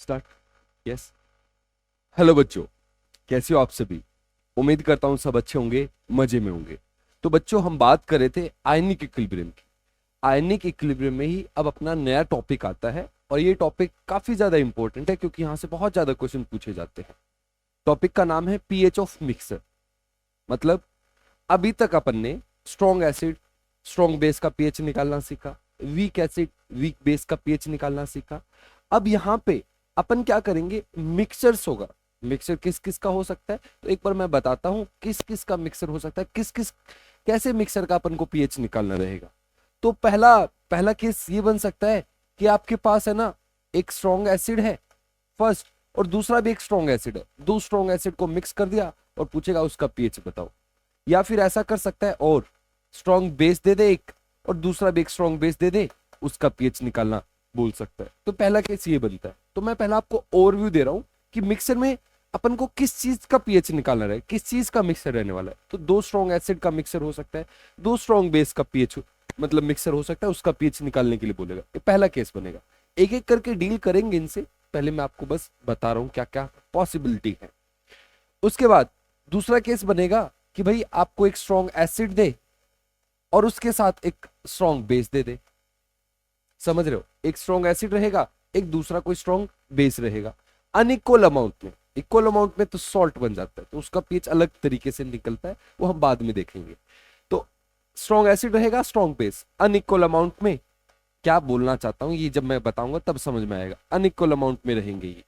Start. Yes. Hello बच्चों, कैसे हो आप सभी? उम्मीद करता हूँ सब अच्छे होंगे, मजे में होंगे। तो बच्चों, हम बात कर रहे थे आयनिक इक्विलिब्रियम की। आयनिक इक्विलिब्रियम में ही अब अपना नया टॉपिक आता है, और ये टॉपिक काफी ज्यादा इंपॉर्टेंट है क्योंकि यहाँ से बहुत ज्यादा क्वेश्चन पूछे जाते हैं। टॉपिक का नाम है पीएच ऑफ मिक्सर। मतलब अभी तक अपन ने स्ट्रॉन्ग एसिड, स्ट्रॉन्ग बेस का पीएच निकालना सीखा, वीक एसिड, वीक बेस का पीएच निकालना सीखा। अब यहाँ पे अपन क्या करेंगे, मिक्सचर्स होगा। मिक्सचर किस किस का हो सकता है, तो एक बार मैं बताता हूँ किस किस का मिक्सर हो सकता है, किस किस कैसे मिक्सर का अपन को पीएच निकालना रहेगा। तो पहला पहला केस ये बन सकता है कि आपके पास है ना, एक स्ट्रॉन्ग एसिड है फर्स्ट, और दूसरा भी एक स्ट्रॉन्ग एसिड है। दो स्ट्रॉन्ग एसिड को मिक्स कर दिया और पूछेगा उसका पीएच बताओ। या फिर ऐसा कर सकता है, और स्ट्रॉन्ग बेस दे दे एक, और दूसरा भी एक स्ट्रॉन्ग बेस दे दे, उसका पीएच निकालना बोल सकता है। तो पहला केस ये बनता है। तो मैं पहला आपको ओवरव्यू दे रहा हूं कि मिक्सर में अपन को किस चीज का पीएच निकालना रहे, किस चीज का मिक्सर रहने वाला है। तो दो स्ट्रॉन्ग एसिड का मिक्सर हो सकता है, दो स्ट्रॉन्ग बेस का पीएच मतलब मिक्सर हो सकता है, उसका पीएच निकालने के लिए बोलेगा। ये पहला केस बनेगा। एक एक करके डील करेंगे इनसे, पहले मैं आपको बस बता रहा हूं क्या क्या पॉसिबिलिटी है। उसके बाद दूसरा केस बनेगा कि भाई आपको एक स्ट्रॉन्ग एसिड दे और उसके साथ एक स्ट्रॉन्ग बेस दे दे। समझ रहे हो? एक स्ट्रॉन्ग एसिड रहेगा, एक दूसरा कोई स्ट्रॉन्ग बेस रहेगा, अनइक्वल अमाउंट में। इक्वल अमाउंट में तो सॉल्ट बन जाता है, तो उसका पीएच अलग तरीके से निकलता है, वो हम बाद में देखेंगे। तो स्ट्रॉन्ग एसिड रहेगा, स्ट्रॉन्ग बेस, अनइक्वल अमाउंट में। क्या बोलना चाहता हूं ये जब मैं बताऊंगा तब समझ में आएगा। अनइक्वल अमाउंट में रहेंगे ये,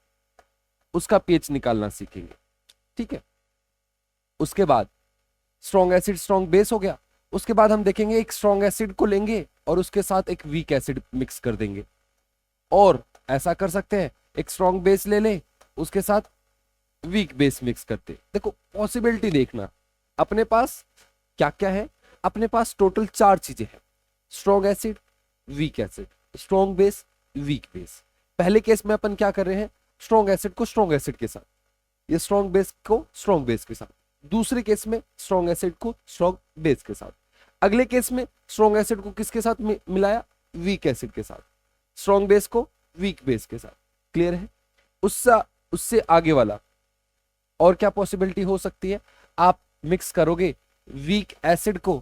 उसका पीएच निकालना सीखेंगे। ठीक है। उसके बाद स्ट्रॉन्ग एसिड स्ट्रॉन्ग बेस हो गया। उसके बाद हम देखेंगे एक स्ट्रॉन्ग एसिड को लेंगे और उसके साथ एक वीक एसिड मिक्स कर देंगे। और ऐसा कर सकते हैं, एक स्ट्रॉन्ग बेस ले ले, उसके साथ वीक बेस मिक्स करते। देखो पॉसिबिलिटी देखना, अपने पास क्या क्या है। अपने पास टोटल चार चीजें हैं: strong acid, weak acid, strong base, weak base. पहले केस में अपन क्या कर रहे हैं, स्ट्रॉन्ग एसिड को स्ट्रॉन्ग एसिड के साथ, ये स्ट्रॉन्ग बेस को स्ट्रॉन्ग बेस के साथ। दूसरे केस में स्ट्रॉन्ग एसिड को स्ट्रॉन्ग बेस के साथ। अगले केस में स्ट्रॉन्ग एसिड को किसके साथ मिलाया, वीक एसिड के साथ। स्ट्रॉन्ग बेस को वीक बेस के साथ। क्लियर है? उससे उससे आगे वाला और क्या पॉसिबिलिटी हो सकती है, आप मिक्स करोगे वीक एसिड को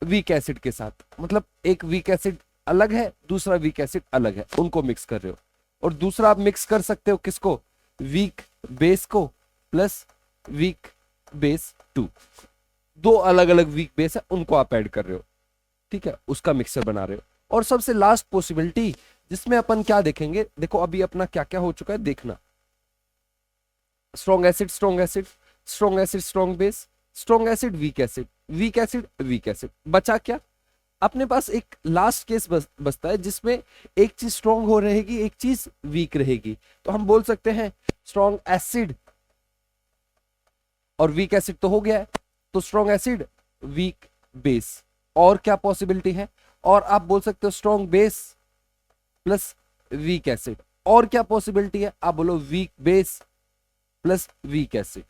वीक एसिड के साथ, मतलब एक वीक एसिड अलग है, दूसरा वीक एसिड अलग है, उनको मिक्स कर रहे हो। और दूसरा आप मिक्स कर सकते हो किसको, वीक बेस को प्लस वीक बेस टू। दो अलग अलग वीक बेस है, उनको आप ऐड कर रहे हो। ठीक है, उसका मिक्सर बना रहे हो। और सबसे लास्ट पॉसिबिलिटी जिसमें अपन क्या देखेंगे, देखो अभी अपना क्या क्या हो चुका है देखना। Strong acid strong acid, strong acid strong base, strong acid weak acid, weak acid weak acid. बचा क्या? अपने पास एक लास्ट केस बचता है जिसमें एक चीज स्ट्रॉन्ग हो रहेगी, एक चीज वीक रहेगी। तो हम बोल सकते हैं स्ट्रॉन्ग एसिड और वीक एसिड तो हो गया है, तो स्ट्रॉन्ग एसिड वीक बेस। और क्या पॉसिबिलिटी है? और आप बोल सकते हो strong base plus weak acid. और क्या पॉसिबिलिटी है? आप बोलो weak base plus weak acid.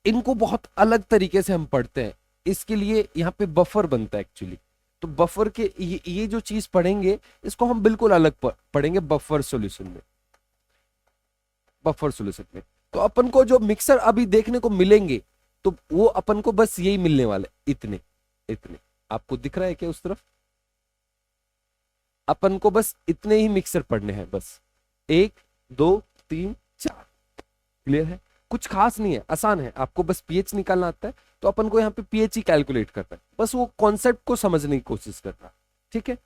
इनको बहुत अलग तरीके से हम पढ़ते हैं, इसके लिए यहाँ पे बफर बनता है एक्चुअली। तो बफर के ये जो चीज पढ़ेंगे, इसको हम बिल्कुल अलग पढ़ेंगे बफर सॉल्यूशन में। बफर सॉल्यूशन में तो अपन को जो मिक्सर अभी देखने को मिलेंगे, तो वो अपन को बस यही मिलने वाले, इतने इतने। आपको दिख रहा है क्या उस तरफ? अपन को बस इतने ही मिक्सर पढ़ने हैं, बस एक दो तीन चार। क्लियर है? कुछ खास नहीं है, आसान है। आपको बस पीएच निकालना आता है, तो अपन को यहाँ पे पीएच ही कैलकुलेट करना है, बस वो कॉन्सेप्ट को समझने की कोशिश करना। ठीक है,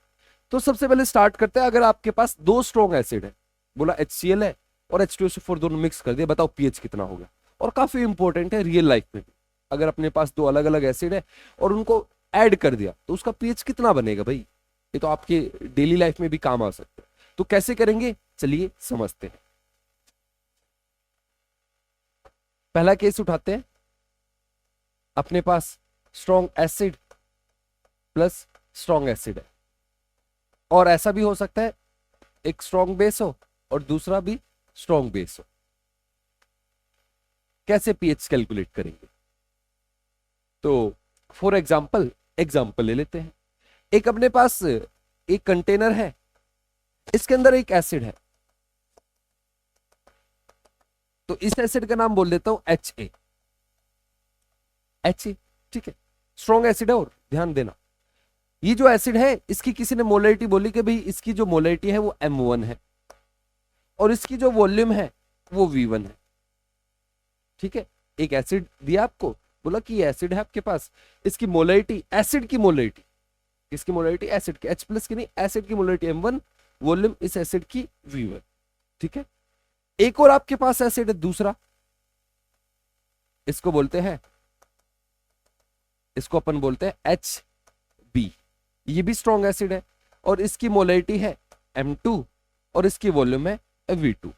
तो सबसे पहले स्टार्ट करते हैं। अगर आपके पास दो स्ट्रॉन्ग एसिड है, बोला HCl है और H2SO4 दोनों मिक्स कर दिया, बताओ पीएच कितना होगा। और काफी इंपॉर्टेंट है रियल लाइफ में भी, अगर अपने पास दो अलग अलग एसिड है और उनको ऐड कर दिया तो उसका पीएच कितना बनेगा भाई। ये तो आपके डेली लाइफ में भी काम आ सकता है। तो कैसे करेंगे, चलिए समझते हैं। पहला केस उठाते हैं। अपने पास strong acid plus strong acid है, और ऐसा भी हो सकता है एक स्ट्रॉन्ग बेस हो और दूसरा भी स्ट्रॉन्ग बेस हो। कैसे पीएच कैलकुलेट करेंगे? तो फॉर एग्जाम्पल ले लेते हैं। एक अपने पास एक कंटेनर है, इसके अंदर एक एसिड है, तो इस एसिड का नाम बोल देता हूं HA। HA, ठीक है, स्ट्रॉन्ग एसिड है। और ध्यान देना, ये जो एसिड है इसकी किसी ने मोलरिटी बोली कि भाई इसकी जो मोलरिटी है वो M1 है और इसकी जो वॉल्यूम है वो V1 है। ठीक है, एक एसिड दिया आपको, बोला कि ये एसिड है आपके पास, इसकी मोलरिटी, एसिड की मोलरिटी, किसकी मोलरिटी, एसिड की, H+ की नहीं, एसिड की मोलरिटी M1, वॉल्यूम इस एसिड की V1। ठीक है, एक और आपके पास एसिड है दूसरा, इसको बोलते हैं, इसको अपन बोलते हैं HB। ये भी स्ट्रॉन्ग एसिड है और इसकी मोलरिटी है M2 और इसकी वॉल्यूम है V2।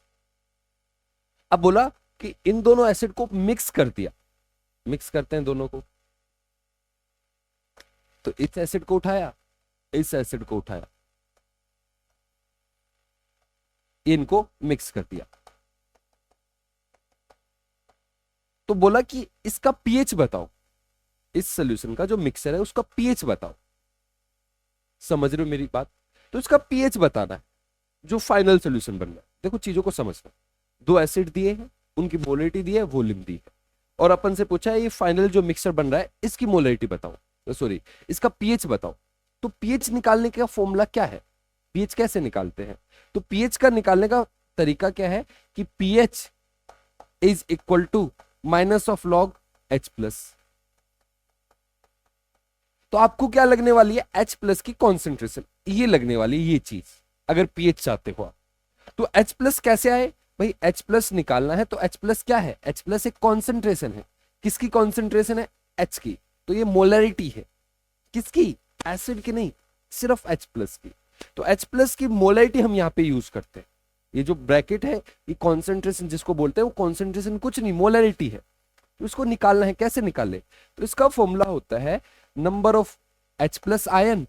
अब बोला कि इन दोनों एसिड को मिक्स कर दिया, मिक्स करते हैं दोनों को, तो इस एसिड को उठाया, इस एसिड को उठाया, इनको मिक्स कर दिया, तो बोला कि इसका पीएच बताओ, इस सॉल्यूशन का जो मिक्सर है उसका पीएच बताओ। समझ रहे हो मेरी बात? तो इसका पीएच बताना है जो फाइनल सॉल्यूशन बन रहा है। देखो चीजों को समझना, दो एसिड दिए हैं, उनकी मोलरिटी दी है, वॉल्यूम दी है, और अपन से पूछा है ये फाइनल जो मिक्सर बन रहा है इसकी मोलरिटी बताओ, सॉरी इसका पीएच बताओ। तो पीएच निकालने का फॉर्मूला क्या है, पीएच कैसे निकालते हैं? तो पीएच का निकालने का तरीका क्या है कि pH is equal to minus of log H+। तो आपको क्या लगने वाली है, H+ की कॉन्सेंट्रेशन, ये लगने वाली है ये चीज, अगर पीएच चाहते हो आप। तो H+ कैसे आए भाई, H+ निकालना है तो H+ क्या है, H+ एक कॉन्सेंट्रेशन है, किसकी कॉन्सेंट्रेशन है, H की, तो ये मोलरिटी है, किसकी, एसिड की नहीं, सिर्फ H+ की। तो H+ की मोलरिटी हम यहाँ पे यूज करते हैं, ये जो ब्रैकेट है ये कॉन्सेंट्रेशन जिसको बोलते हैं, वो कॉन्सेंट्रेशन कुछ नहीं, मोलरिटी है। तो इसको निकालना है, कैसे निकाले, तो इसका फॉर्मूला होता है नंबर ऑफ H+ आयन,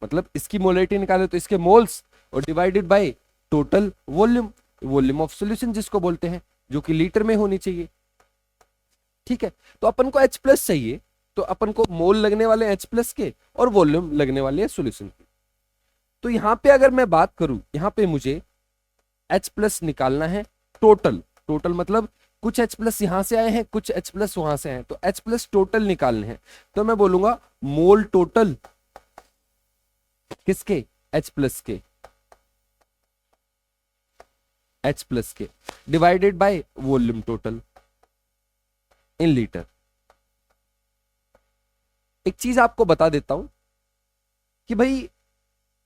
मतलब इसकी मोलरिटी निकाले तो इसके मोल्स, और divided by total volume, volume of solution जिसको बोलते हैं, जो कि लीटर में होनी चाहिए। ठीक है, तो अपन को H+ चाहिए, तो अपन को मोल लगने वाले H+ के और वॉल्यूम लगने वाले हैं सॉल्यूशन के। तो यहां पे अगर मैं बात करूं, यहां पे मुझे H+ निकालना है टोटल, टोटल मतलब कुछ H+ यहां से आए हैं, कुछ H+ वहां से आए हैं, तो H+ टोटल निकालने हैं। तो मैं बोलूंगा मोल टोटल किसके, H+ के, H+ के, divided by volume total in litre. एक चीज आपको बता देता हूं कि भाई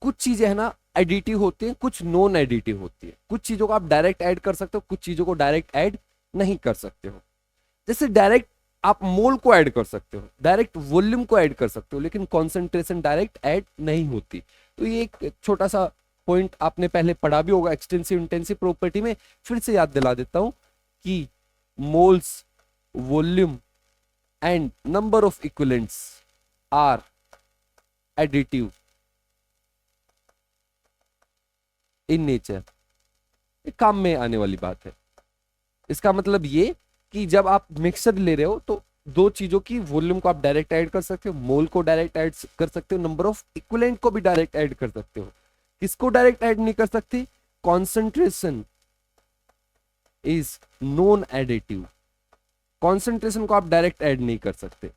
कुछ चीजें है ना एडिटिव होती हैं, कुछ नॉन एडिटिव होती है, कुछ चीजों को आप डायरेक्ट ऐड कर सकते हो, कुछ चीजों को डायरेक्ट ऐड नहीं कर सकते हो। जैसे डायरेक्ट आप मोल को ऐड कर सकते हो, डायरेक्ट वॉल्यूम को ऐड कर सकते हो, लेकिन कॉन्सेंट्रेशन डायरेक्ट ऐड नहीं होती। तो ये एक छोटा सा पॉइंट आपने पहले पढ़ा भी होगा एक्सटेंसिव इंटेंसिव प्रॉपर्टी में, फिर से याद दिला देता हूं कि moles, volume and number of equivalents are additive in nature. काम में आने वाली बात है। इसका मतलब ये कि जब आप मिक्सर ले रहे हो तो दो चीजों की वॉल्यूम को आप डायरेक्ट ऐड कर सकते हो, मोल को डायरेक्ट ऐड कर सकते हो, नंबर ऑफ इक्विवेलेंट को भी डायरेक्ट ऐड कर सकते हो। किसको डायरेक्ट ऐड नहीं कर सकते, concentration is non additive, concentration को आप डायरेक्ट ऐड नहीं कर सकते।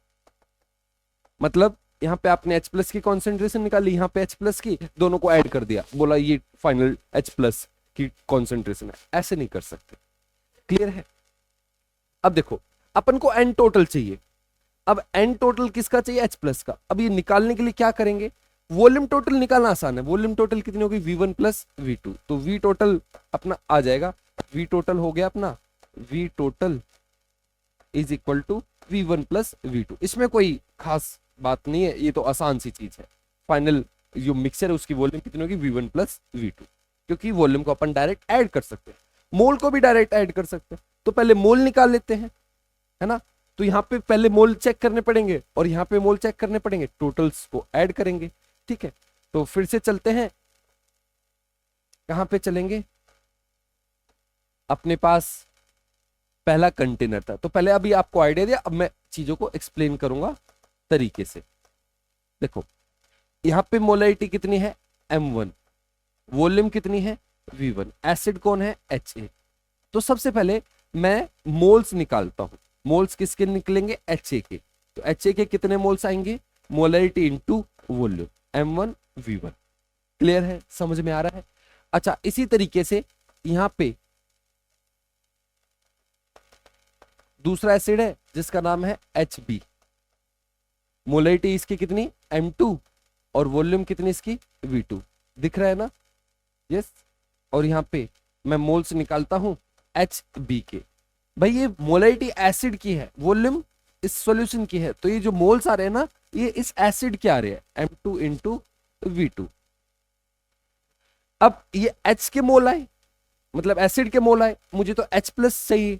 मतलब यहाँ पे आपने H+ की कॉन्सेंट्रेशन निकाली, यहाँ पे H+ की, दोनों को ऐड कर दिया, बोला ये फाइनल H+ की कॉन्सेंट्रेशन है, ऐसे नहीं कर सकते। क्लियर है? अब देखो अपन को N टोटल चाहिए, अब N टोटल किसका चाहिए, H+ का। अब ये निकालने के लिए क्या करेंगे, वॉल्यूम टोटल निकालना आसान है। वॉल्यूम टोटल कितनी होगी, V1 + V2, तो V टोटल अपना आ जाएगा, V टोटल हो गया अपना, V total is equal to V1 + V2। इसमें कोई खास बात नहीं है, ये तो आसान सी चीज है। फाइनल जो मिक्सर है उसकी वॉल्यूम कितनी होगी, V1 + V2, क्योंकि वॉल्यूम को अपन डायरेक्ट ऐड कर सकते हैं, मोल को भी डायरेक्ट ऐड कर सकते हैं। तो पहले मोल निकाल लेते हैं, है ना। तो यहाँ पे पहले मोल चेक करने पड़ेंगे और यहाँ पे मोल चेक करने पड़ेंगे, टोटल्स को ऐड करेंगे। ठीक है, तो फिर से चलते हैं, कहां पे चलेंगे, अपने पास पहला कंटेनर था, तो पहले अभी आपको आइडिया दिया, अब मैं चीजों को एक्सप्लेन करूंगा तरीके से। देखो यहां पे मोलरिटी कितनी है, M1, वॉल्यूम कितनी है, V1, एसिड कौन है, HA। तो सबसे पहले मैं मोल्स निकालता हूं। मोल्स किसके निकलेंगे? HA के। तो HA के कितने मोल्स आएंगे? Molarity into volume, M1V1। Clear है? समझ में आ रहा है? अच्छा, इसी तरीके से यहां पे दूसरा एसिड है जिसका नाम है HB। मोलरिटी इसकी कितनी? M2 और वॉल्यूम कितनी इसकी? V2। दिख रहा है ना? यस। और यहां पे मैं मोल्स निकालता हूं HB के। भाई ये मोलरिटी एसिड की है, वॉल्यूम इस सॉल्यूशन की है, तो ये जो मोल्स आ रहे हैं ना, ये इस एसिड के आ रहे हैं, M2 इंटू V2। अब ये H के मोल आए, मतलब एसिड के मोल आए, मुझे तो H प्लस चाहिए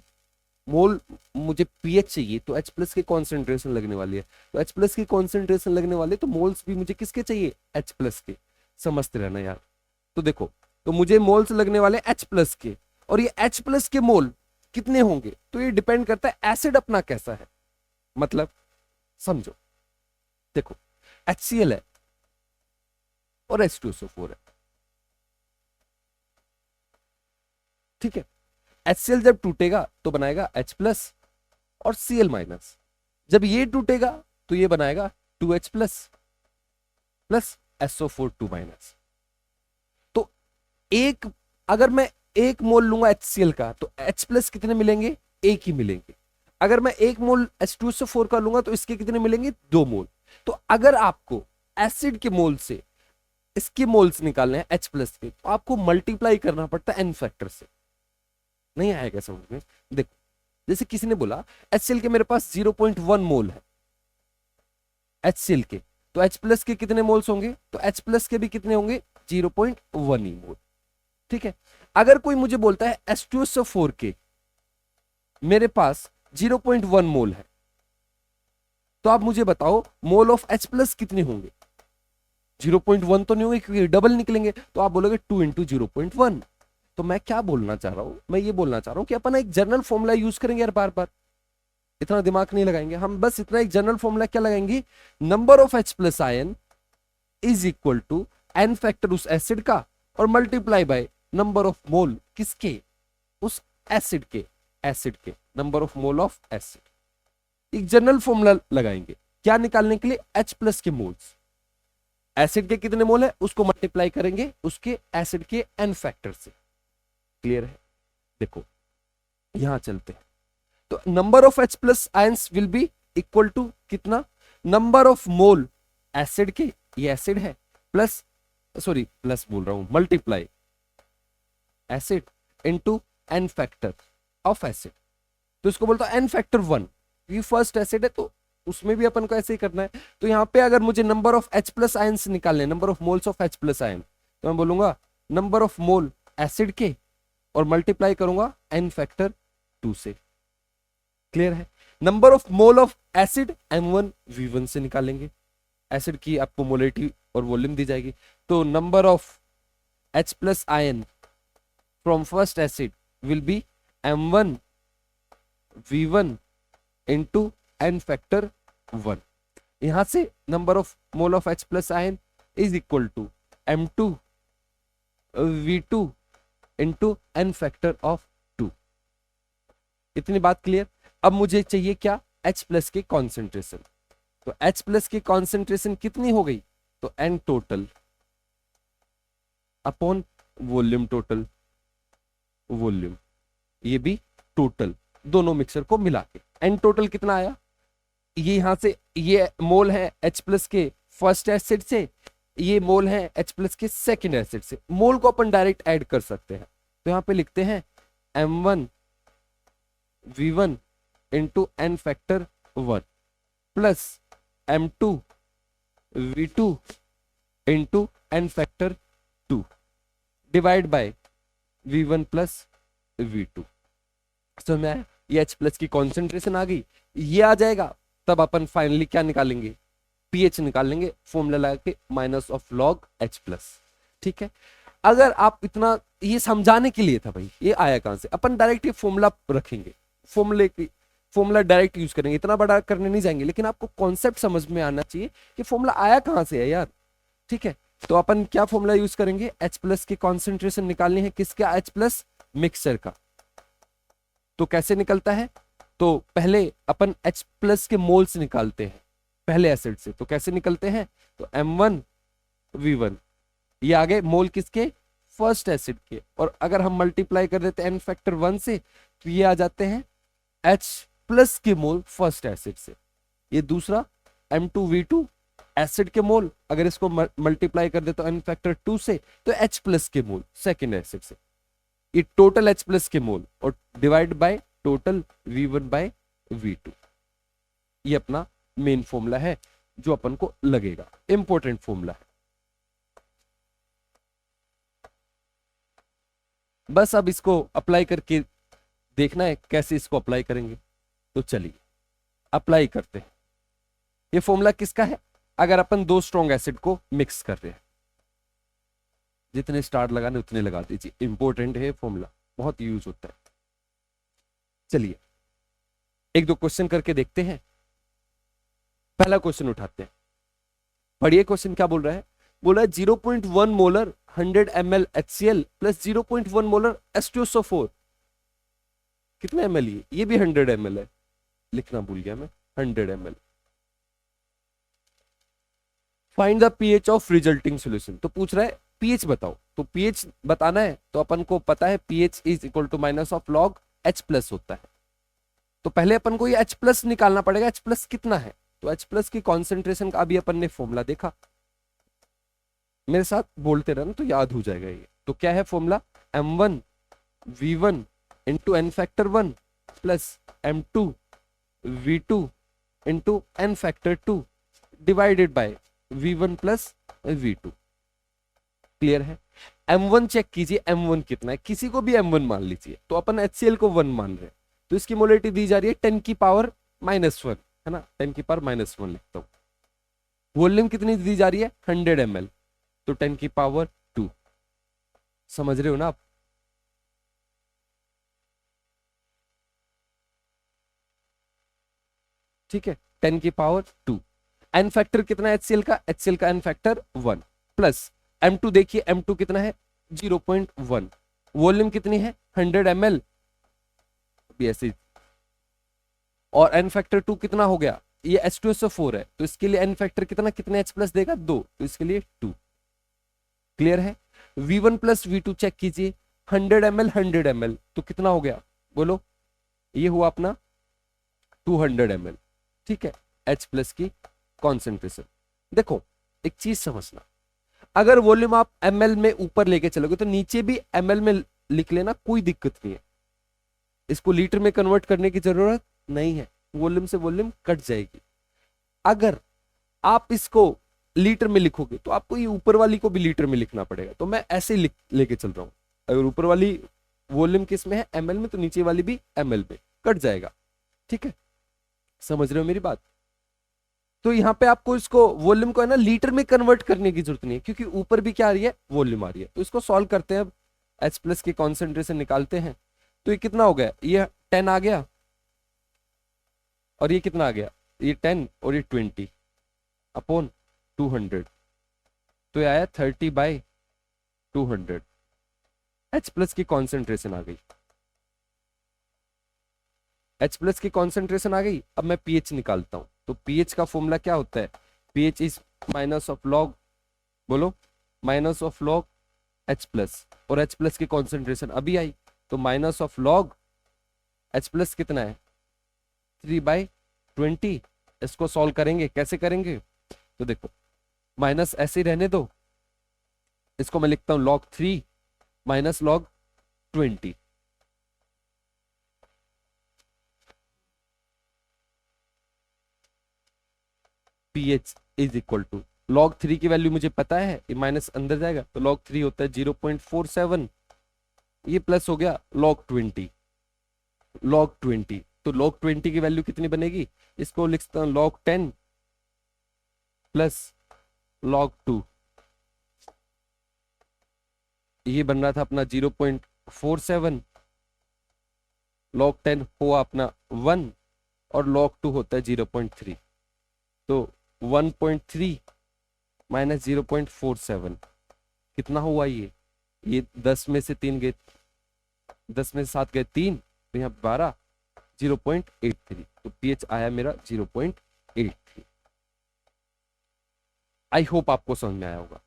मोल, मुझे पीएच चाहिए, तो H प्लस की कॉन्सेंट्रेशन लगने वाली है। तो H प्लस की कॉन्सेंट्रेशन लगने वाली है, तो मोल्स भी मुझे किसके चाहिए? H प्लस के। समझते रहना यार। तो देखो, तो मुझे मोल्स लगने वाले H प्लस के, और ये H प्लस के मोल कितने होंगे? तो ये डिपेंड करता है एसिड अपना कैसा है। मतलब समझो, देखो HCl है और H2SO4 है, ठीक है। HCl जब टूटेगा तो बनाएगा H प्लस और Cl माइनस। जब ये टूटेगा तो ये बनाएगा 2H plus plus SO4 2 minus. तो एक, अगर मैं एक मोल लूंगा HCl का तो H प्लस कितने मिलेंगे? एक ही मिलेंगे। अगर मैं एक मोल H2SO4 का लूंगा तो इसके कितने मिलेंगे? 2 मोल। तो अगर आपको एसिड के मोल से इसके मोल्स निकालने हैं H प्लस के, तो आपको मल्टीप्लाई करना पड़ता है N फैक्टर से। नहीं आएगा समझ में? देखो, जैसे किसी ने बोला HCl के मेरे पास 0.1 मोल है HCl के, तो H प्लस के कितने मोल्स होंगे? तो H प्लस के भी कितने होंगे? 0.1 ही मोल, ठीक है। अगर कोई मुझे बोलता है H2SO4 के मेरे पास 0.1 मोल है, तो आप मुझे बताओ मोल ऑफ H प्लस कितने होंगे? 0.1 तो नहीं होंगे क्योंकि डबल निकलेंगे, तो आप बोलोगे 2 इंटू 0.1। तो मैं क्या बोलना चाह रहा हूं? मैं ये बोलना चाह रहा हूं कि अपन एक जनरल फॉर्मूला यूज करेंगे यार, बार बार इतना दिमाग नहीं लगाएंगे हम, बस इतना एक जनरल फॉर्मूला क्या लगाएंगे? Number of H plus ion is equal to N factor उस एसिड का और multiply by number of mole किसके? उस एसिड के number of mole of acid. एक जनरल फॉर्मूला लगाएंगे क्या निकालने के लिए? H प्लस के मोल्स। एसिड के कितने मोल है उसको मल्टीप्लाई करेंगे उसके एसिड के N फैक्टर से। क्लियर है? देखो यहां चलते हैं, तो number of H plus ions will be equal to कितना? नंबर ऑफ मोल एसिड के, ये एसिड है, प्लस, सॉरी प्लस बोल रहा हूं, multiply acid into N factor of acid. तो इसको बोलता है N फैक्टर 1, ये फर्स्ट एसिड है तो उसमें भी अपन को ऐसे ही करना है। तो यहां पे अगर मुझे number of H plus ions निकालने, number of moles of H plus ion, तो मैं बोलूंगा नंबर ऑफ मोल एसिड के और मल्टीप्लाई करूंगा N फैक्टर 2 से। क्लियर है? Number of mole of acid M1V1 से निकालेंगे, एसिड की आपको मोलरिटी और वॉल्यूम दी जाएगी। तो number of H plus ion from first acid will be M1V1 into N factor 1। यहां से number of mole of H plus ion is equal to M2V2 into N factor of 2। इतनी बात clear? अब मुझे चाहिए क्या? H प्लस की concentration. तो H प्लस की कॉन्सेंट्रेशन कितनी हो गई? तो N total upon volume total, volume ये भी टोटल, दोनों मिक्सर को मिला के N टोटल कितना आया? ये यहां से ये मोल है H प्लस के फर्स्ट एसिड से, ये मोल है H प्लस के सेकेंड एसिड से। मोल को अपन डायरेक्ट ऐड कर सकते हैं, तो यहां पे लिखते हैं M1V1 into N factor 1 plus M2V2 into N factor 2 divide by V1 plus V2। समझ में आया? ये H प्लस की कॉन्सेंट्रेशन आ गई, ये आ जाएगा, तब अपन फाइनली क्या निकालेंगे? पीएच निकाल लेंगे, फॉर्मूला लगा के minus of log H plus. ठीक है? अगर आप इतना, ये समझाने के लिए था भाई, ये आया कहां से? अपन डायरेक्ट ये फॉर्मूला रखेंगे, फॉर्मूला डायरेक्ट यूज करेंगे, इतना बड़ा करने नहीं जाएंगे, लेकिन आपको कॉन्सेप्ट समझ में आना चाहिए कि फॉर्मूला आया कहां से है यार। ठीक है? तो अपन क्या फॉर्मूला यूज करेंगे? H प्लस की कॉन्सेंट्रेशन निकालनी है, किसका? H प्लस मिक्सचर का। तो कैसे निकलता है, तो पहले अपन H प्लस के मोल्स निकालते हैं पहले एसिड से, तो कैसे निकलते हैं, तो M1V1, ये आ गए मोल किसके, फर्स्ट एसिड के, और अगर हम मल्टीप्लाई कर देते हैं n फैक्टर 1 से तो ये आ जाते हैं H प्लस के मोल फर्स्ट एसिड से। ये दूसरा M2V2 एसिड के मोल, अगर इसको मल्टीप्लाई कर दे तो n फैक्टर 2 से तो H प्लस के मोल सेकेंड एसिड से। ये टोटल H प्लस के मोल और divide by total V1 bye V2, ये अपना मेन फॉर्मूला है जो अपन को लगेगा, इंपॉर्टेंट फॉर्मूला है। बस अब इसको अप्लाई करके देखना है कैसे इसको अप्लाई करेंगे, तो चलिए अप्लाई करते हैं। ये फॉर्मूला किसका है, अगर अपन दो स्ट्रॉन्ग एसिड को मिक्स कर रहे हैं, जितने स्टार लगाने उतने लगा दीजिए, इंपॉर्टेंट है फॉर्मूला, बहुत यूज होता है। चलिए एक दो क्वेश्चन करके देखते हैं। पहला क्वेश्चन उठाते हैं, पढ़िए क्वेश्चन क्या बोल रहा है, बोला 0.1 molar 100 ml HCl plus 0.1 molar H2SO4, कितने ml ये भी 100 ml है, लिखना भूल गया मैं, 100 ml। Find the pH of resulting solution, तो पूछ रहा है पीएच बताओ, तो पीएच बताना है तो अपन को पता है pH is equal to minus of log H plus होता है, तो पहले अपन को ये H प्लस निकालना पड़ेगा, H प्लस कितना है, तो H प्लस की कॉन्सेंट्रेशन का अभी अपन ने फॉर्मूला देखा, मेरे साथ बोलते रहना तो याद हो जाएगा ये। तो क्या है formula, M1V1 into n factor 1 plus M2V2 into n factor 2 divided by V1 plus V2। Clear है। M1 चेक कीजिए, M1 कितना है, किसी को भी M1 मान लीजिए, तो अपन HCl को 1 मान रहे हैं, तो इसकी मोलेरिटी दी जा रही है 10 की पावर -1, है ना, 10 की पावर -1 लिखता हूं। वॉल्यूम कितनी दी जा रही है 100 ml, तो 10 की पावर 2, समझ रहे हो ना आप। ठीक है, 10 की पावर 2। एन फैक्टर कितना है HCl का, HCl का एन फैक्टर 1 प्लस M2, देखिए M2 कितना है 0.1, वॉल्यूम कितनी है 100 ml, भी ऐसे, और एन फैक्टर 2 कितना हो गया, ये H2SO4 है, तो इसके लिए एन फैक्टर कितना, कितने H प्लस देगा 2, तो इसके लिए 2। क्लियर है। V1 प्लस V2 चेक कीजिए, 100 ml 100 ml, तो कितना हो गया बोलो, ये हुआ अपना 200 ml। ठीक है, H प्लस की कॉन्सेंट्रेशन। देखो एक चीज समझना, अगर वॉल्यूम आप ml में ऊपर लेके चलोगे तो नीचे भी ml में लिख लेना, कोई दिक्कत नहीं है, इसको लीटर में कन्वर्ट करने की जरूरत नहीं है, वॉल्यूम से वॉल्यूम कट जाएगी। अगर आप इसको लीटर में लिखोगे तो आपको ये ऊपर वाली को भी लीटर में लिखना पड़ेगा, तो मैं ऐसे ही लेके चल रहा हूं, अगर ऊपर वाली वॉल्यूम किस में है ml में, तो नीचे वाली भी ml में कट जाएगा। ठीक है, समझ रहे हो मेरी बात। तो यहाँ पे आपको इसको वॉल्यूम को है ना लीटर में कन्वर्ट करने की जरूरत नहीं है, क्योंकि ऊपर भी क्या आ रही है, वॉल्यूम आ रही है। तो इसको सॉल्व करते हैं, अब H प्लस की कॉन्सेंट्रेशन निकालते हैं, तो ये कितना हो गया, ये 10 आ गया, और ये कितना आ गया, ये 10 और ये 20 अपॉन 200, तो ये आया 30/200। H प्लस की कॉन्सेंट्रेशन आ गई, H प्लस की कॉन्सेंट्रेशन आ गई। अब मैं pH निकालता हूं, तो pH का फॉर्मूला क्या होता है, pH is minus of log, बोलो minus of log H plus, और H प्लस की कॉन्सेंट्रेशन अभी आई, तो minus of log H plus कितना है 3/20। इसको सॉल्व करेंगे, कैसे करेंगे, तो देखो माइनस ऐसे ही रहने दो, इसको मैं लिखता हूं log 3 minus log 20। pH is equal to log 3 की वैल्यू मुझे पता है, ये माइनस अंदर जाएगा, तो log 3 होता है 0.47, ये प्लस हो गया log 20, तो log 20 की वैल्यू कितनी बनेगी, इसको लिखता हूं log 10 प्लस log 2, ये बन रहा था अपना 0.47, log 10 हुआ अपना 1, और log 2 होता है 0.3, तो 1.3 माइनस 0.47 कितना हुआ, ये 10 में से 3 गए, 10 में से 7 गए 3, तो यहाँ 12 0.83, तो pH आया मेरा 0.83। आई होप आपको समझ में आया होगा।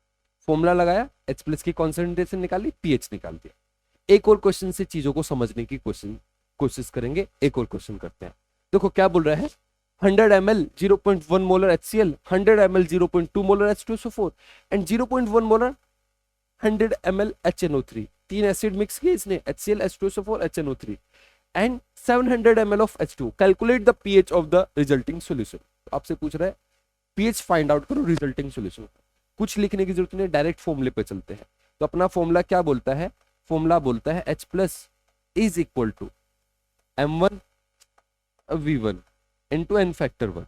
फॉर्मूला लगाया, H प्लस की कॉन्सेंट्रेशन निकाली, pH निकाल दिया। एक और क्वेश्चन से चीजों को समझने की कोशिश करेंगे। एक और क्वेश्चन करते हैं। देखो क्या बोल रहा है, 100 ml 0.1 molar HCl, 100 ml 0.2 molar H2SO4 and 0.1 molar 100 ml HNO3। तीन एसिड मिक्स किए इसने, HCl, H2SO4, HNO3 and 700 ml of H2। Calculate the pH of the resulting solution. आपसे पूछ रहा है pH फाइंड आउट करो रिजल्टिंग सॉल्यूशन। कुछ लिखने की जरूरत नहीं, डायरेक्ट फॉर्मूले पे चलते हैं। तो अपना फॉर्मूला क्या बोलता है, फॉर्मूला बोलता है H plus is equal to M1 V1 into n factor 1।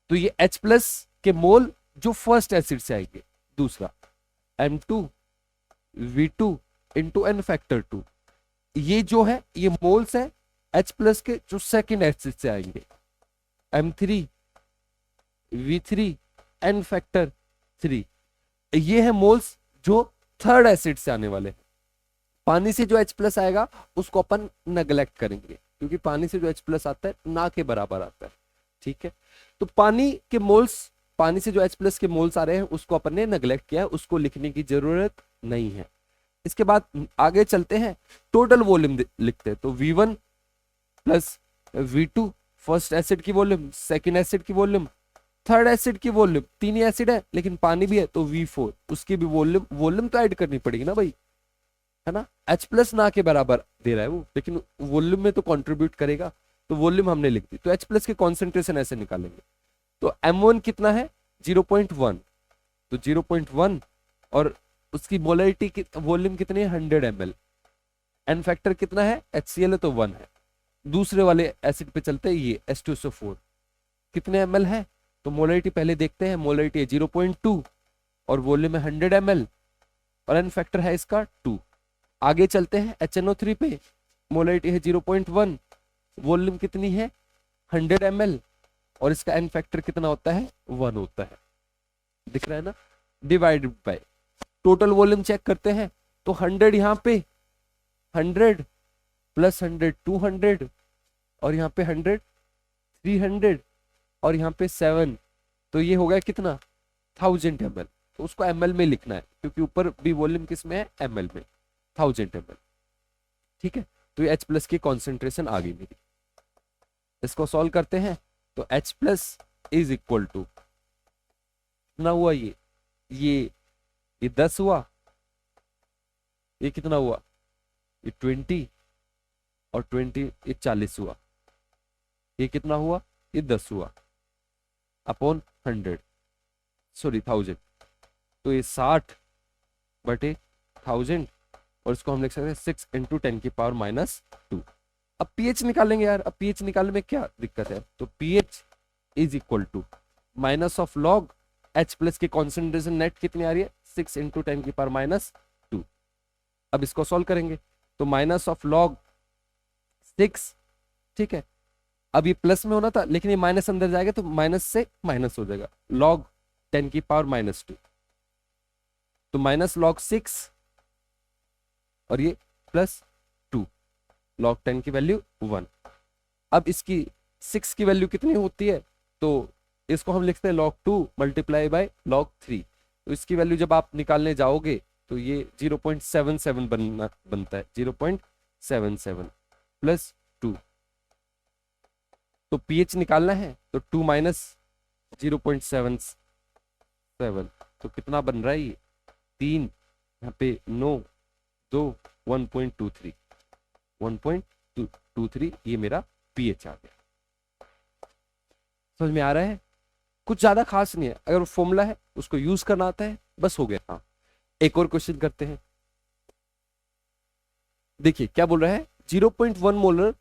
तो ये H प्लस के मोल जो फर्स्ट एसिड से आएंगे, दूसरा M2 V2 into n factor 2। ये जो है ये मोल्स है H प्लस के जो सेकेंड एसिड से आएंगे, M3 V3 एन फैक्टर 3। ये है मोल्स जो थर्ड एसिड से आने वाले हैं। पानी से जो H प्लस आएगा उसको अपन नेग्लेक्ट करेंगे, क्योंकि पानी से जो H प्लस आता है ना के बराबर आता है, ठीक है। तो पानी के मोल्स, पानी से जो H प्लस के मोल्स आ रहे हैं उसको अपन ने नेग्लेक्ट किया है, उसको लिखने की जरूरत नहीं है। इसके बाद आगे चलते हैं, टोटल वॉल्यूम लिखते हैं। तो V1 plus V2 first acid की वॉल्यूम, सेकेंड एसिड की वॉल्यूम, थर्ड एसिड की वॉल्यूम, तीन ही एसिड है लेकिन पानी भी है तो V4, उसकी भी वॉल्यूम, वॉल्यूम तो ऐड करनी पड़ेगी ना भाई, है ना। H प्लस ना के बराबर दे रहा है वो, लेकिन वॉल्यूम में तो कंट्रीब्यूट करेगा, तो वॉल्यूम हमने लिख दी। तो H प्लस के कॉन्सेंट्रेशन ऐसे निकालेंगे। तो M1 कितना है 0.1, तो 0.1 और उसकी मोलरिटी की वॉल्यूम कितनी है 100 ml। एन फैक्टर कितना है, HCl है तो 1 है। दूसरे वाले एसिड पे चलते हैं, ये H2SO4 कितने ml है, तो मोलरिटी पहले देखते हैं। मोलरिटी है 0.2 और वॉल्यूम है 100 ml और एन फैक्टर है इसका 2। आगे चलते हैं HNO3 पे, मोलरिटी है 0.1, वॉल्यूम कितनी है 100 ml और इसका एन फैक्टर कितना होता है 1 होता है, दिख रहा है ना। Divided by total volume check करते हैं, तो 100 यहाँ पे 100 प्लस 100 200 और यहाँ पे 100 300 और यहाँ पे 7, तो ये हो गया कितना 1000 ml। तो उसको ml में लिखना है क्योंकि ऊपर भी वॉल्यूम किस में है ml में, 1000 ml, ठीक है। तो ये H प्लस की कॉन्सेंट्रेशन आ गई मेरी। इसको सॉल्व करते हैं, तो H plus is equal to कितना हुआ, ये 10 हुआ, ये कितना हुआ, ये 20 और 20 ये 40 हुआ, ये कितना हुआ, ये 10 हुआ अपॉन 100, सॉरी 1000, तो ये 60 बटे 1000 और इसको हम लिख सकते हैं 6 इंटू 10 की पावर -2। अब pH निकालेंगे यार, अब pH निकालने में क्या दिक्कत है, तो pH is equal to minus of log H plus की कॉन्सेंट्रेशन नेट कितनी आ रही है 6 इंटू 10 की पावर -2। अब इसको सॉल्व करेंगे, तो माइनस ऑफ लॉग 6, ठीक है। अब ये प्लस में होना था लेकिन ये माइनस अंदर जाएगा तो माइनस से माइनस हो जाएगा, लॉग 10 की पावर -2, तो माइनस लॉग 6 और ये प्लस 2, लॉग 10 की वैल्यू 1। अब इसकी 6 की वैल्यू कितनी होती है, तो इसको हम लिखते हैं log 2 मल्टीप्लाई बाय log 3। तो इसकी वैल्यू जब आप निकालने जाओगे तो ये 0.77 बनता है, 0.77 प्लस 2। तो pH निकालना है तो 2 माइनस 0.77, तो कितना बन रहा है ये 3, यहाँ पे 9 2 1.23, 1.23 ये मेरा pH आ गया। समझ में आ रहा है, कुछ ज्यादा खास नहीं है, अगर वो फॉर्मूला है उसको यूज करना आता है बस हो गया। हाँ, एक और क्वेश्चन करते हैं। देखिए क्या बोल रहा है, 0.1 molar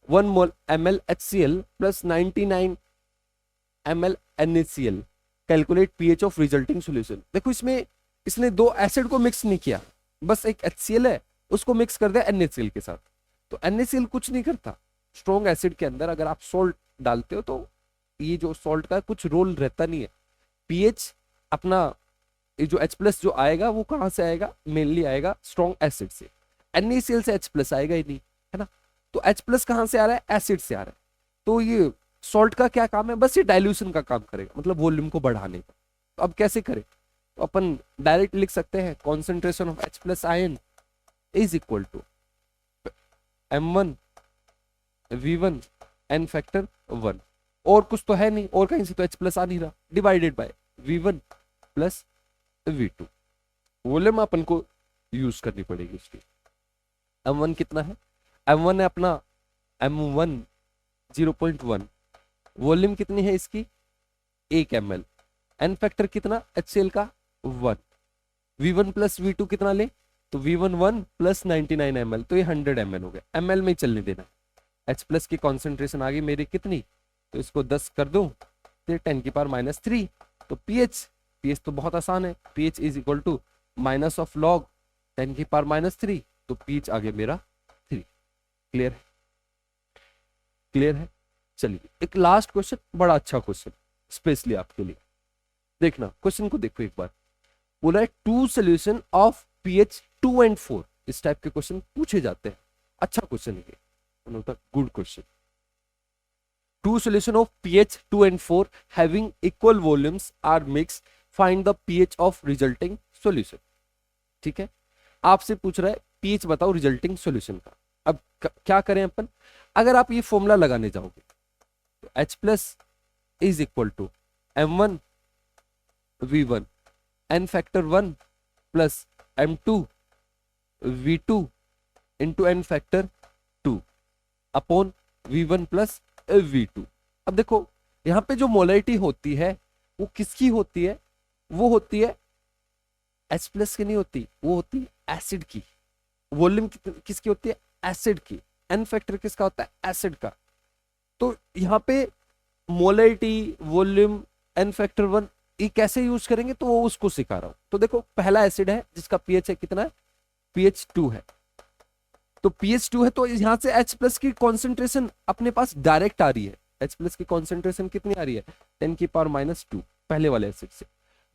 1 mole ml HCl plus 99 ml NaCl, calculate pH of resulting solution. देखो इसमें इसने दो एसिड को मिक्स नहीं किया, बस एक HCl है उसको मिक्स कर दिया NaCl के साथ। तो NaCl कुछ नहीं करता, स्ट्रॉन्ग एसिड के अंदर अगर आप सॉल्ट डालते हो तो ये जो सॉल्ट का कुछ रोल रहता नहीं है। pH अपना ये जो H प्लस जो आएगा वो कहां से आएगा, मेनली आएगा स्ट्रॉन्ग एसिड से, NaCl से H प्लस आएगा ही नहीं, है ना। तो H प्लस कहाँ से आ रहा है, एसिड से आ रहा है। तो ये सॉल्ट का क्या काम है, बस ये डाइल्यूशन का काम करेगा, मतलब वॉल्यूम को बढ़ाने का। तो अब कैसे करें, तो अपन डायरेक्ट लिख सकते हैं concentration of H plus ion is equal to M1 V1 n factor 1, और कुछ तो है नहीं, और कहीं से तो H प्लस आ नहीं रहा, divided by V1 plus V2। Volume अपन को यूज करनी पड़ेगी इसकी। M1 कितना है, M1 है अपना M1 0.1, वॉल्यूम कितनी है इसकी 1 ml, n फैक्टर कितना HCl का 1, V1 प्लस V2 कितना ले, तो V1 1 प्लस 99 ml, तो ये 100 ml हो गया, ml में ही चलने देना। H प्लस की कॉन्सेंट्रेशन आ गई मेरी कितनी, तो इसको 10 कर दूं फिर 10 की पावर -3, तो pH तो बहुत आसान है, pH is equal to minus of log 10 की पावर -3, तो pH आ गया मेरा 3। क्लियर है, क्लियर है। चलिए एक लास्ट क्वेश्चन, बड़ा अच्छा क्वेश्चन स्पेशली आपके लिए, देखना क्वेश्चन को देखो एक बार। बोला है two solution of pH 2 and 4, इस टाइप के क्वेश्चन पूछे जाते हैं, अच्छा क्वेश्चन है ये, good question. Two solution of pH 2 and 4 having equal volumes are mixed. Find the pH of resulting solution. ठीक है, आपसे पूछ रहा है pH बताओ रिजल्टिंग सॉल्यूशन का। अब क्या करें अपन, अगर आप ये फॉर्मूला लगाने जाओगे तो H plus is equal to M1 V1 n factor 1 plus M2 V2 into n factor 2 upon V1 plus V2। अब देखो यहां पे जो मोलरिटी होती है वो किसकी होती है, वो होती है H प्लस की नहीं होती, वो होती है एसिड की। वॉल्यूम किसकी होती है, एसिड की। एन फैक्टर किसका होता है, एसिड का। तो यहाँ पे मोलरिटी, वॉल्यूम, एन फैक्टर 1 ये कैसे यूज करेंगे, तो वो उसको सिखा रहा हूं। तो देखो पहला एसिड है जिसका pH है कितना है, pH 2 है, तो pH 2 है, तो यहां से H प्लस की कॉन्सेंट्रेशन अपने पास डायरेक्ट आ रही है। H प्लस की कॉन्सेंट्रेशन कितनी आ रही है, 10 की पावर -2 पहले वाले एसिड से।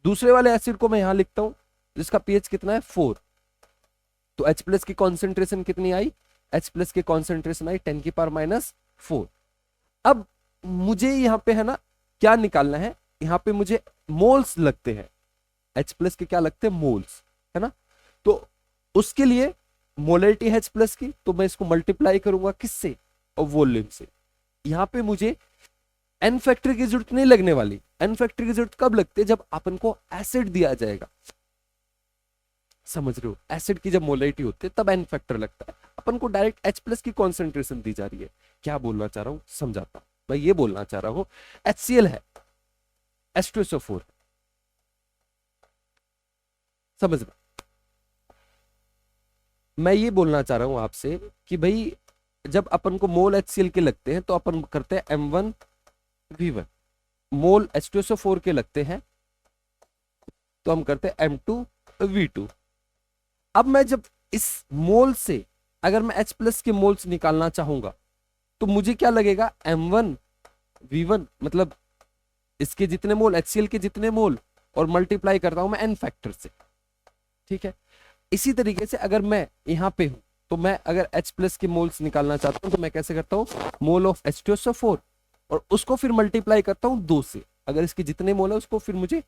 दूसरे वाले एसिड को मैं यहां लिखता हूं जिसका pH कितना है 4, तो H प्लस की कॉन्सेंट्रेशन कितनी आई, H प्लस की कॉन्सेंट्रेशन आई 10 की पावर -4। अब मुझे यहाँ पे है ना क्या निकालना है, यहाँ पे मुझे मोल्स लगते हैं, H प्लस के क्या लगते हैं, मोल्स, है ना। तो उसके लिए मोलरिटी H प्लस की, तो मैं इसको मल्टीप्लाई करूंगा किससे, और वॉल्यूम से। यहां पे मुझे एन फैक्टर की जरूरत नहीं लगने वाली। एन फैक्टर की जरूरत कब लगती है, जब अपन को एसिड दिया जाएगा, समझ रहे हो, एसिड की जब मोलरिटी होती है तब एन फैक्टर लगता है। अपन को डायरेक्ट H प्लस की कॉन्सेंट्रेशन दी जा रही है। क्या बोलना चाह रहा हूं समझाता हूं, मैं ये बोलना चाह रहा हूं HCl है, H2SO4, समझ में। मैं ये बोलना चाह रहा हूं आपसे कि भाई जब अपन को मोल HCl के लगते हैं तो अपन करते हैं M1 V1, मोल H2SO4 के लगते हैं तो हम करते हैं M2 V2। अब मैं जब इस मोल से अगर मैं H प्लस के मोल्स निकालना चाहूंगा तो मुझे क्या लगेगा, M1 V1 मतलब इसके जितने मोल, HCl के जितने मोल, और मल्टीप्लाई करता हूं मैं N फैक्टर से, ठीक है। इसी तरीके से अगर मैं यहाँ पे हूं तो मैं अगर H प्लस के मोल्स निकालना चाहता हूं तो मैं कैसे करता हूं, मोल ऑफ H2SO4 और उसको फिर मल्टीप्लाई करता हूं 2 से। अगर इसके जितने मोल है उसको फिर मुझे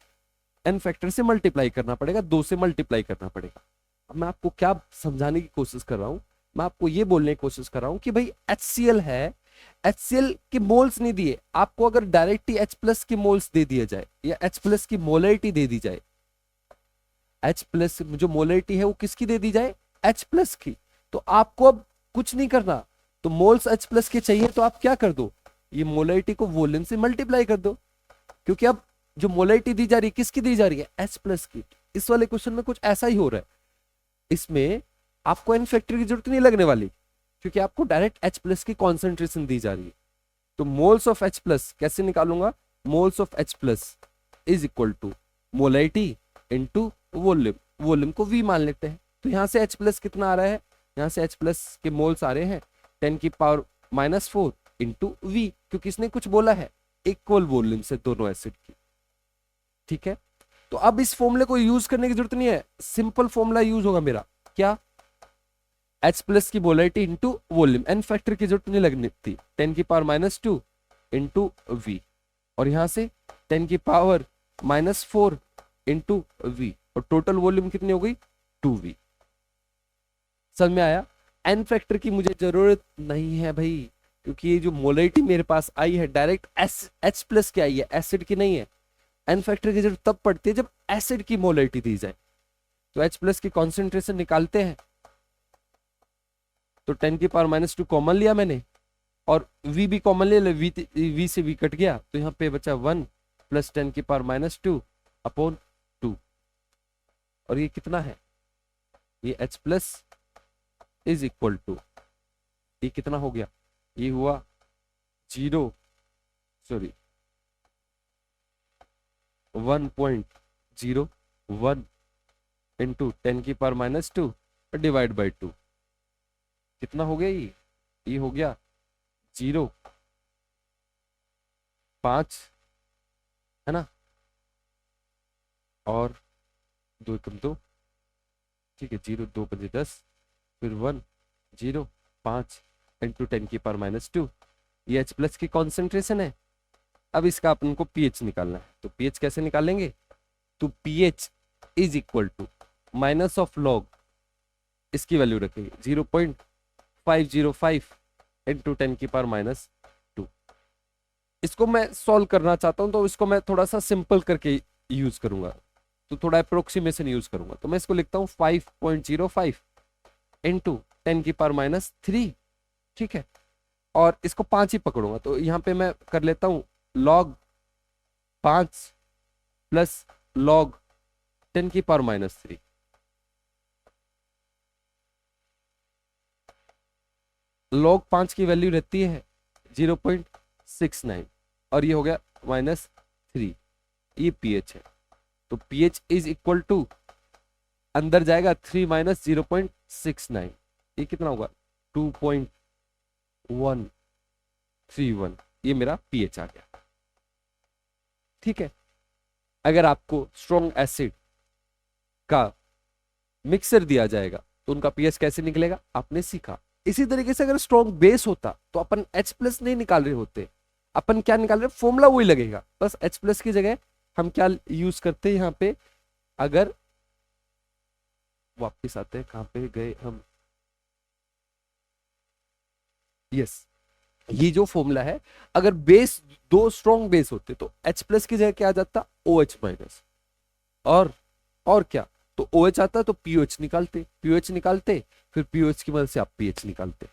N फैक्टर से मल्टीप्लाई करना पड़ेगा, 2 से मल्टीप्लाई करना पड़ेगा। अब मैं आपको क्या समझाने की कोशिश कर रहा हूं, मैं आपको ये बोलने की कोशिश कर रहा हूं कि भाई HCl है, HCl के मोल्स नहीं दिए आपको, अगर डायरेक्ट ही H प्लस के मोल्स दे दिया जाए या H प्लस की मोलरिटी दे दी जाए, H प्लस जो मोलरिटी है वो किसकी दे दी जाए, H प्लस की, तो आपको अब कुछ नहीं करना। तो मोल्स H प्लस के चाहिए तो आप क्या कर दो, ये मोलरिटी को वॉल्यूम से मल्टीप्लाई कर दो, क्योंकि अब जो मोलरिटी दी जा रही है किसकी दी जा रही है, H प्लस की। इस वाले क्वेश्चन में कुछ ऐसा ही हो रहा है, इसमें आपको एन फैक्टर की जरूरत नहीं लगने वाली क्योंकि आपको डायरेक्ट H प्लस की कॉन्सेंट्रेशन दी जा रही है। तो मोल्स ऑफ H प्लस कैसे निकालूंगा, moles of H plus is equal to molarity into volume, volume को V मान लेते हैं। तो यहां से H प्लस कितना आ रहा है, यहां से H प्लस के मोल्स आ रहे हैं 10 की पावर -4 इंटू V, क्योंकि इसने कुछ बोला है इक्वल वॉल्यूम से दोनों एसिड की, ठीक है। तो अब इस फॉर्मूले को यूज करने की जरूरत नहीं है, सिंपल फॉर्मूला यूज होगा मेरा, क्या H प्लस की molarity into volume, n factor की जरूरत नहीं लगनी थी, 10⁻⁻² इंटू वी, और यहां से 10⁻⁻⁴ इंटू वी, और टोटल वॉल्यूम कितनी हो गई 2v। समझ में आया? एन फैक्टर की मुझे जरूरत नहीं है भाई, क्योंकि ये जो मोलरिटी मेरे पास आई है डायरेक्ट H प्लस की आई है, एसिड की नहीं है। एन फैक्टर की जरूरत तब पड़ती है जब एसिड की मोलरिटी दी जाए। तो H प्लस की कॉन्सेंट्रेशन निकालते हैं, तो 10⁻⁻² कॉमन लिया मैंने, और V भी कॉमन ले लो, V से V कट गया, तो यहाँ पे बचा 1 + 10⁻² अपॉन 2, और ये कितना है, ये H plus is equal to, ये कितना हो गया, ये हुआ 1.01 इंटू 10⁻² डिवाइड बाई 2, कितना हो गया ये हो गया 0.5, है ना, और 2 एकम 2, ठीक है, 0 2 5 10, फिर 1 0 5 इंटू 10⁻², ये H प्लस की कॉन्सेंट्रेशन है। अब इसका अपन को pH निकालना है, तो pH कैसे निकालेंगे, तो pH is equal to minus of log, इसकी वैल्यू रखेंगे 0.505 इंटू 10⁻²। इसको मैं सॉल्व करना चाहता हूं, तो इसको मैं थोड़ा सा सिंपल करके यूज करूंगा, तो थोड़ा अप्रोक्सीमेशन यूज करूंगा, तो मैं इसको लिखता हूं 5.05 इंटू 10⁻3, ठीक है, और इसको 5 ही पकड़ूंगा, तो यहां पे मैं कर लेता हूं log 5 प्लस log 10⁻3, log 5 की वैल्यू रहती है 0.69, और ये हो गया -3, ये pH है, तो pH इज इक्वल टू, अंदर जाएगा 3 - 0.69, ये कितना होगा 2.131, ये मेरा pH आ गया। ठीक है, अगर आपको स्ट्रॉन्ग एसिड का मिक्सर दिया जाएगा तो उनका pH कैसे निकलेगा, आपने सीखा। इसी तरीके से अगर स्ट्रॉन्ग बेस होता तो अपन H प्लस नहीं निकाल रहे होते, अपन क्या निकाल रहे, फॉर्मूला वही लगेगा, बस H प्लस की जगह हम क्या यूज करते हैं यहाँ पे, अगर वापस आते हैं, कहां पे गए हम, यस, ये जो फॉर्मूला है, अगर बेस, दो स्ट्रॉन्ग बेस होते तो H प्लस की जगह क्या आ जाता, OH माइनस, और क्या, तो OH आता तो POH निकालते, फिर POH की मदद से आप pH निकालते।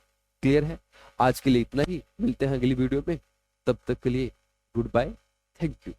क्लियर है? आज के लिए इतना ही, मिलते हैं अगली वीडियो में, तब तक के लिए गुड बाय, थैंक यू।